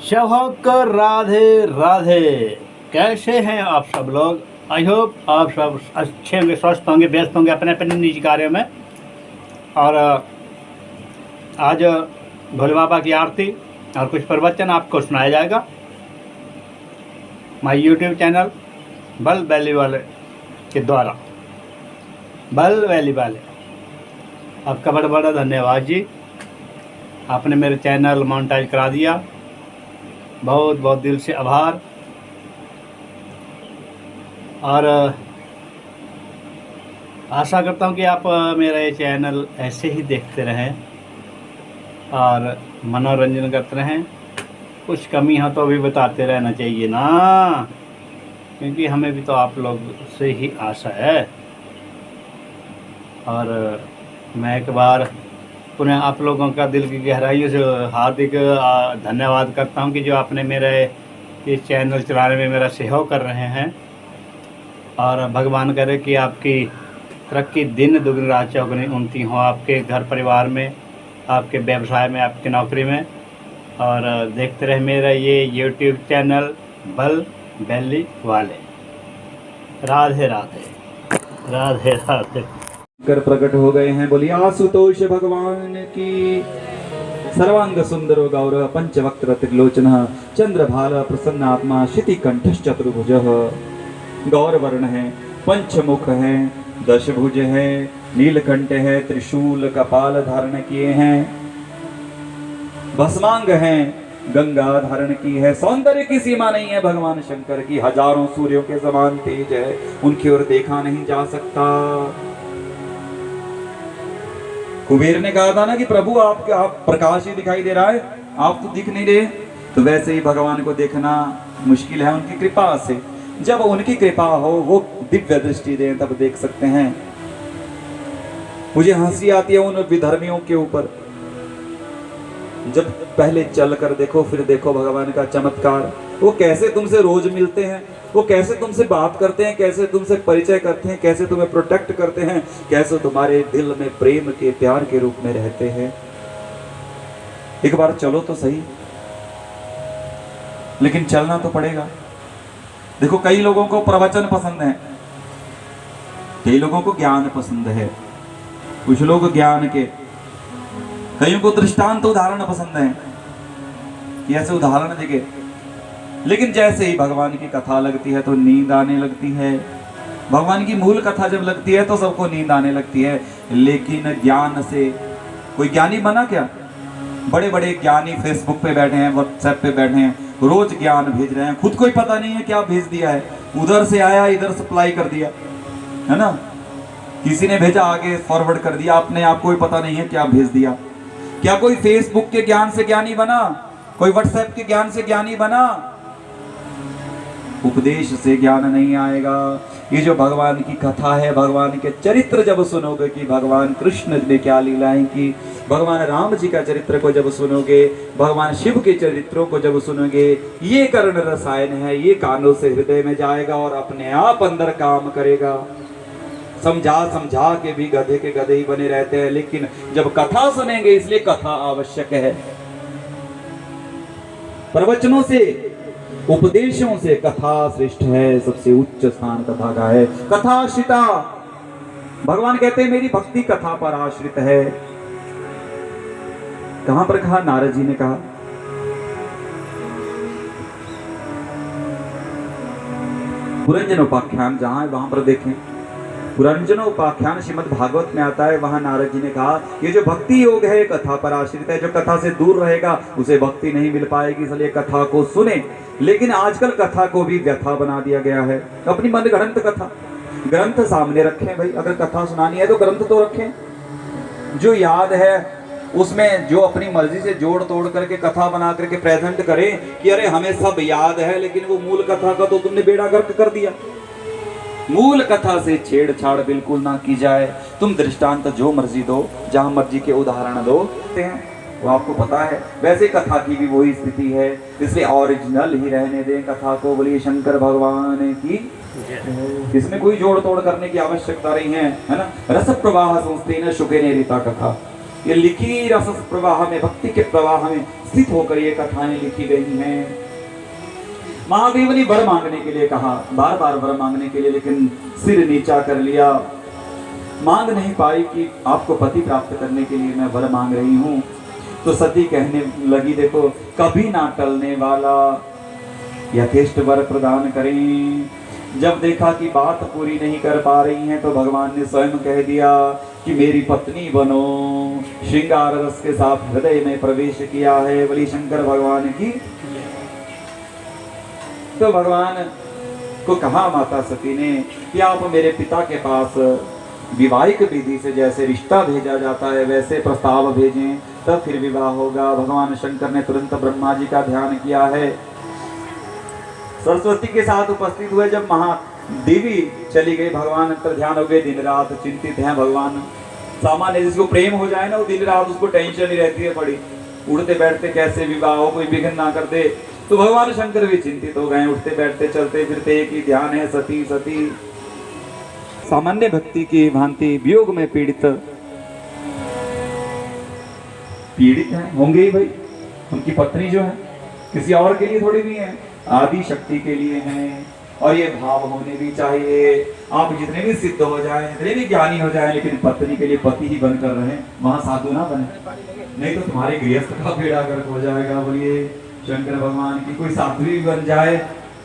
शौक राधे राधे। कैसे हैं आप सब लोग? आई होप आप सब अच्छे होंगे, स्वस्थ होंगे, व्यस्त होंगे अपने अपने निजी कार्यों में। और आज भोले बाबा की आरती और कुछ प्रवचन आपको सुनाया जाएगा माय यूट्यूब चैनल बल वैली वाले के द्वारा। बल वैली वाले, आपका बड़ा बड़ा धन्यवाद जी, आपने मेरे चैनल मोनेटाइज करा दिया। बहुत बहुत दिल से आभार। और आशा करता हूँ कि आप मेरा ये चैनल ऐसे ही देखते रहें और मनोरंजन करते रहें। कुछ कमी हो तो भी बताते रहना चाहिए ना, क्योंकि हमें भी तो आप लोग से ही आशा है। और मैं एक बार पुनः आप लोगों का दिल की गहराइयों से हार्दिक धन्यवाद करता हूं कि जो आपने मेरे इस चैनल चलाने में मेरा सहयोग कर रहे हैं। और भगवान करे कि आपकी तरक्की दिन दुगनी रात चौगुनी उन्नति हो, आपके घर परिवार में, आपके व्यवसाय में, आपकी नौकरी में। और देखते रहे मेरा ये यूट्यूब चैनल बल वैली वाले। राधे राधे राधे राधे। कर प्रकट हो गए हैं। बोलिए आशुतोष भगवान की। सर्वांग सुंदर गौर पंचवक्त्र त्रिलोचन चंद्रभाल प्रसन्न आत्मा शिति कंठ चतुर्भुज। गौर वर्ण है, पंचमुख है, दशभुज है, नीलकंठ है, त्रिशूल कपाल धारण किए हैं, भस्मांग है, गंगा धारण की है। सौंदर्य की सीमा नहीं है भगवान शंकर की, हजारों सूर्यों के समान तेज है, उनकी ओर देखा नहीं जा सकता। कुबेर ने कहा था ना कि प्रभु आप प्रकाश ही दिखाई दे रहा है, आप तो दिख नहीं रहे। तो वैसे ही भगवान को देखना मुश्किल है उनकी कृपा से। जब उनकी कृपा हो, वो दिव्य दृष्टि दें, तब देख सकते हैं। मुझे हंसी आती है उन विधर्मियों के ऊपर। जब पहले चल कर देखो फिर देखो भगवान का चमत्कार। वो कैसे तुमसे रोज मिलते हैं, वो कैसे तुमसे बात करते हैं, कैसे तुमसे परिचय करते हैं, कैसे तुम्हें प्रोटेक्ट करते हैं, कैसे तुम्हारे दिल में प्रेम के प्यार के रूप में रहते हैं। एक बार चलो तो सही, लेकिन चलना तो पड़ेगा। देखो कई लोगों को प्रवचन पसंद है, कई लोगों को ज्ञान पसंद है, कुछ लोग ज्ञान के, कईयों को दृष्टांत उदाहरण पसंद है कि ऐसे उदाहरण देखे। लेकिन जैसे ही भगवान की कथा लगती है तो नींद आने लगती है। भगवान की मूल कथा जब लगती है तो सबको नींद आने लगती है। लेकिन ज्ञान से कोई ज्ञानी बना क्या? बड़े बड़े ज्ञानी फेसबुक पे बैठे हैं, व्हाट्सएप पे बैठे हैं, रोज ज्ञान भेज रहे हैं, खुद को ही पता नहीं है क्या भेज दिया है। उधर से आया इधर सप्लाई कर दिया, है ना। किसी ने भेजा आगे फॉरवर्ड कर दिया, अपने आप को ही पता नहीं है क्या भेज दिया। क्या कोई फेसबुक के ज्ञान से ज्ञानी बना? कोई व्हाट्सएप के ज्ञान से ज्ञानी बना? उपदेश से ज्ञान नहीं आएगा। ये जो भगवान की कथा है, भगवान के चरित्र जब सुनोगे कि भगवान कृष्ण ने क्या लीलाएं की, भगवान राम जी का चरित्र को जब सुनोगे, भगवान शिव के चरित्रों को जब सुनोगे, ये कर्ण रसायन है, ये कानों से हृदय में जाएगा और अपने आप अंदर काम करेगा। समझा समझा के भी गधे के गधे ही बने रहते हैं, लेकिन जब कथा सुनेंगे, इसलिए कथा आवश्यक है। प्रवचनों से, उपदेशों से कथा श्रेष्ठ है, सबसे उच्च स्थान कथा का है। कथा आश्रिता, भगवान कहते हैं मेरी भक्ति कथा पर आश्रित है। कहां पर कहा? नारद जी ने कहा। पुरंजनोपाख्यान जहां है वहां पर देखें, पुरंजनोपाख्यान श्रीमद् भागवत में आता है। वहां नारद जी ने कहा ये जो भक्ति योग है कथा पर आश्रित है, जो कथा से दूर रहेगा उसे भक्ति नहीं मिल पाएगी, इसलिए कथा को सुने। लेकिन आजकल कथा को भी व्यथा बना दिया गया है, अपनी मनगढ़ंत कथा। ग्रंथ सामने रखें भाई, अगर कथा सुनानी है तो ग्रंथ तो रखें। जो याद है उसमें जो अपनी मर्जी से जोड़ तोड़ करके कथा बना करके प्रेजेंट करें कि अरे हमें सब याद है, लेकिन वो मूल कथा का तो तुमने बेड़ा गर्क कर दिया। मूल कथा से छेड़छाड़ बिल्कुल ना की जाए। तुम दृष्टांत जो मर्जी दो, जहां मर्जी के उदाहरण दो, वो आपको पता है। वैसे कथा की भी वही स्थिति है, इसलिए ओरिजिनल ही रहने दें कथा को। बोलिए शंकर भगवान की। इसमें कोई जोड़ तोड़ करने की आवश्यकता नहीं है, है ना। रस प्रवाह संस्थेन शुके ने रीता कथा। ये लिखी रस प्रवाह में, भक्ति के प्रवाह में स्थित होकर ये कथाएं लिखी गई हैं। महादेव ने वर मांगने के लिए कहा, बार बार वर मांगने के लिए, लेकिन सिर नीचा कर लिया। मांग नहीं पाई कि आपको पति प्राप्त करने के लिए मैं वर मांग रही हूँ। तो सती कहने लगी, देखो कभी ना टलने वाला यथेष्ट वर प्रदान करें। जब देखा कि बात पूरी नहीं कर पा रही हैं तो भगवान ने स्वयं कह दिया कि मेरी पत्नी बनो। श्रृंगार रस के साथ हृदय में प्रवेश किया है। बलि शंकर भगवान की। तो भगवान को कहा माता सती ने कि आप मेरे पिता के पास विवाहिक विधि से जैसे रिश्ता भेजा जाता है वैसे प्रस्ताव भेजें, तब फिर विवाह होगा। भगवान शंकर ने तुरंत ब्रह्मा जी का ध्यान किया है। सरस्वती के साथ उपस्थित हुए। जब महादेवी चली गई, भगवान अंतर ध्यान हो गए। दिन रात चिंतित हैं भगवान। सामान्य जिसको प्रेम हो जाए ना, वो दिन रात उसको टेंशन ही रहती है बड़ी, उठते बैठते कैसे विवाह हो, कोई विघ्न ना कर दे। तो भगवान शंकर भी चिंतित हो गए। उठते बैठते चलते फिरते एक ही ध्यान है, सती सती। सामान्य भक्ति की भांति वियोग में पीड़ित है, होंगे ही भाई। उनकी पत्नी जो है किसी और के लिए थोड़ी भी है, आदि शक्ति के लिए हैं। और ये भाव होने भी चाहिए। आप जितने भी सिद्ध हो जाए, जितने भी ज्ञानी हो जाए, लेकिन पत्नी के लिए पति ही बनकर रहे, वहां साधु ना बने, नहीं तो तुम्हारे गृहस्थ का बेड़ा गर्क हो जाएगा। बोलिए शंकर भगवान की। कोई साध्वी बन जाए,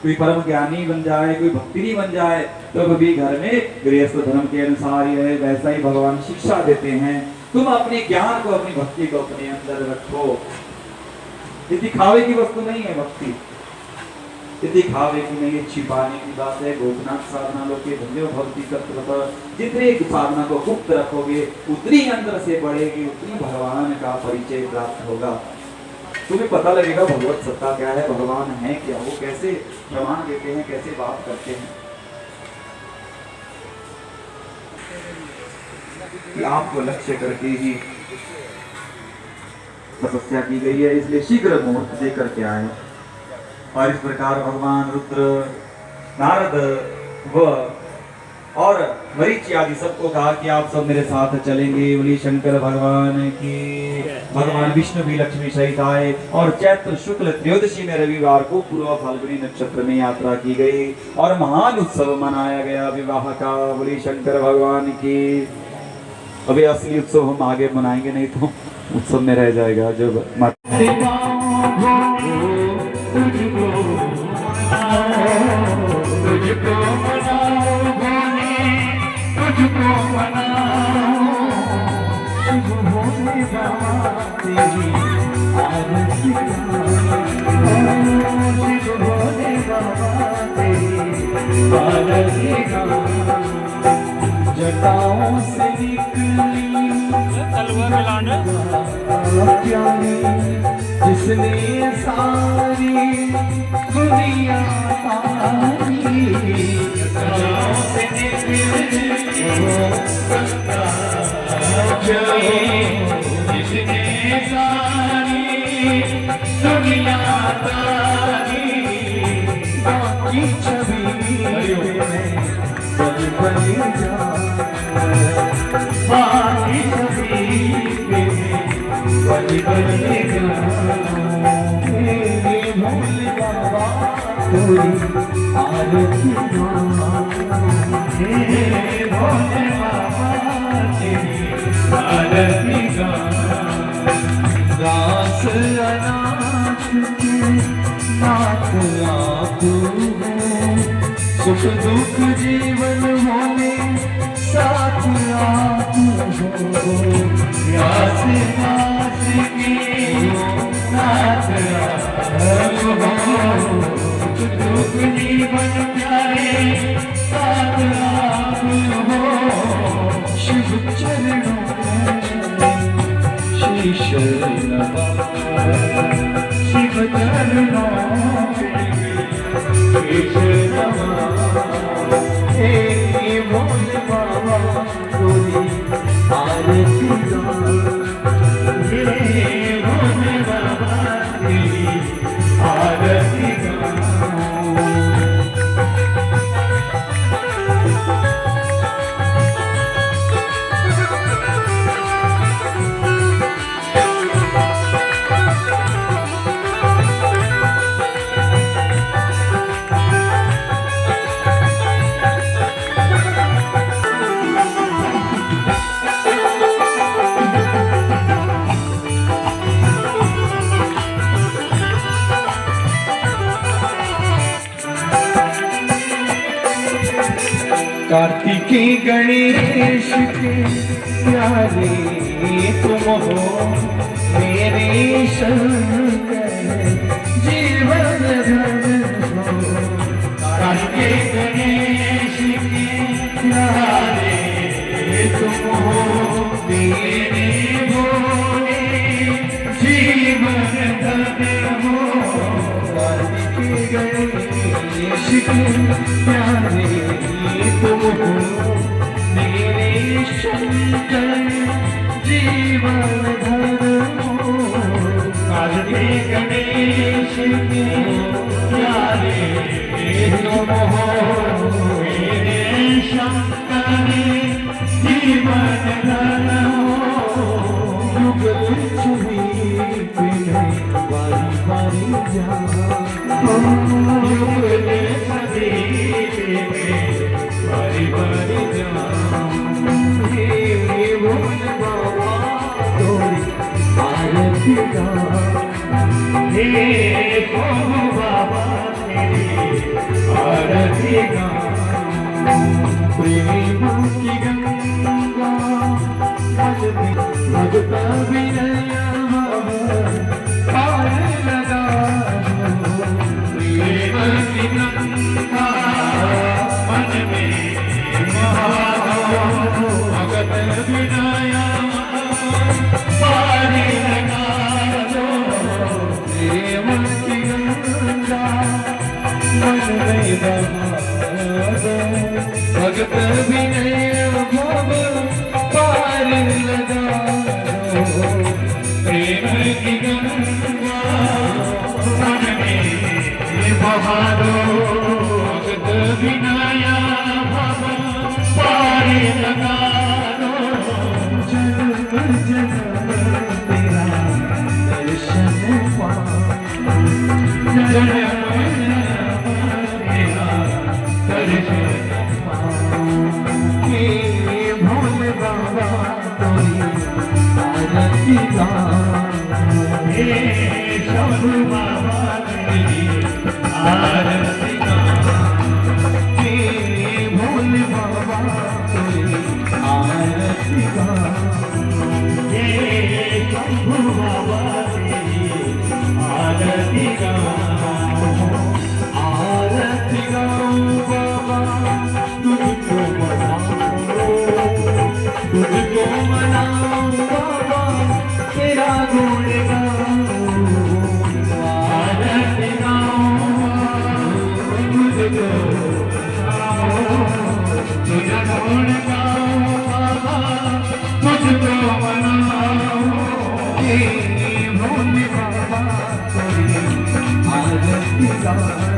कोई परम ज्ञानी बन जाए, कोई भक्तिनी बन जाए, तो भी घर में गृहस्थ धर्म के अनुसार ही रहे। वैसा ही भगवान शिक्षा देते हैं। तुम अपने ज्ञान को, अपनी भक्ति को अपने अंदर रखो। ये दिखावे की वस्तु नहीं है भक्ति, ये दिखावे की नहीं है, छिपाने की बात है। गोपनाथ साधना लोके धन्यो भक्ति तत्वतः। जितने साधना को गुप्त रखोगे उतनी अंदर से बढ़ेगी, उतनी भगवान का परिचय प्राप्त होगा। तुम्हें पता लगेगा भगवत सत्ता क्या है, भगवान है क्या, वो कैसे प्रमाण देते हैं, कैसे बात करते हैं। कि आपको लक्ष्य करके ही तपस्या की गई है, इसलिए शीघ्र मुहूर्त देकर के आए। और इस प्रकार भगवान रुद्र, नारद व और मरीचि आदि सबको कहा कि आप सब मेरे साथ चलेंगे। बोली शंकर भगवान की। भगवान विष्णु भी लक्ष्मी सहित आए। और चैत्र शुक्ल त्रयोदशी में रविवार को पूर्व फाल्गुनी नक्षत्र में यात्रा की गई और महान उत्सव मनाया गया विवाह का। बोली शंकर भगवान की। अभी असली उत्सव हम आगे मनाएंगे, नहीं तो उत्सव में रह जाएगा। जब जटाओं से निकली जिसने सारी दुनिया पाई। जटाओं से निकली जिसने सारी दुनिया पाई। बाकी छवि में बल बन जा, बाकी छवि में बल बन जा। मेरे भोले बाबा तेरी आरती मेरे भोले बाबा तेरी आरती दास अनाथ के नाथ आप हो। सुख दुख जीवन होने साथ आप हो। व्यास दास के नाथ आप हो। सुख दुख जीवन प्यारे साथ आप हो। शिव चरणों शीश नवा, शिव चरणों शीश नवा। हे भोले बाबा तेरी आरती हे भोले बाबा तेरी आरती कार्तिकी गणेश के प्यारे तुम हो मेरे शंकर जीवन धन हो। कार्तिकी गणेश के प्यारे तुम हो मेरे भोले जीवन धन हो। कार्तिकी गणेश के प्यारे तुम हो मेरे शंकर जीवन धन हो। कार्तिकी गणेश के प्यारे तुम हो मेरे शंकर जीवन धन हो। युगल छवि बारी बारी जा युगल छवि बारी बारी जा हे भोले बाबा तोरी आरती गा हे भोले बाबा तेरी आरती गा। प्रेम की गंगा भगता विनया पार लगा प्रेम की गंगा मन में भगत विनया पार लगा प्रेम की गंगा मन में भगत विनय भव पार लगा प्रेम की गंगा मन में बहारो भगत विनय भव पार लगा जन्म जन्म तेरा दर्शन पाऊं जन्म तेरा दर्शन भोले बाबा तोरी आरती गा हे शंभु बाबा तेरी आरती गा हे भोले बाबा तोरी आरती गा हे शंभु बाबा तेरी आरती गा। आरती गाऊं बाबा तुझको तुझको मनाऊं बाबा तेरा गुण गाऊं। आरती गाऊं तुझको तुझा गुण गाऊं बाबा तुझको मनाऊं। हे भोले बाबा तेरी आरती गाऊं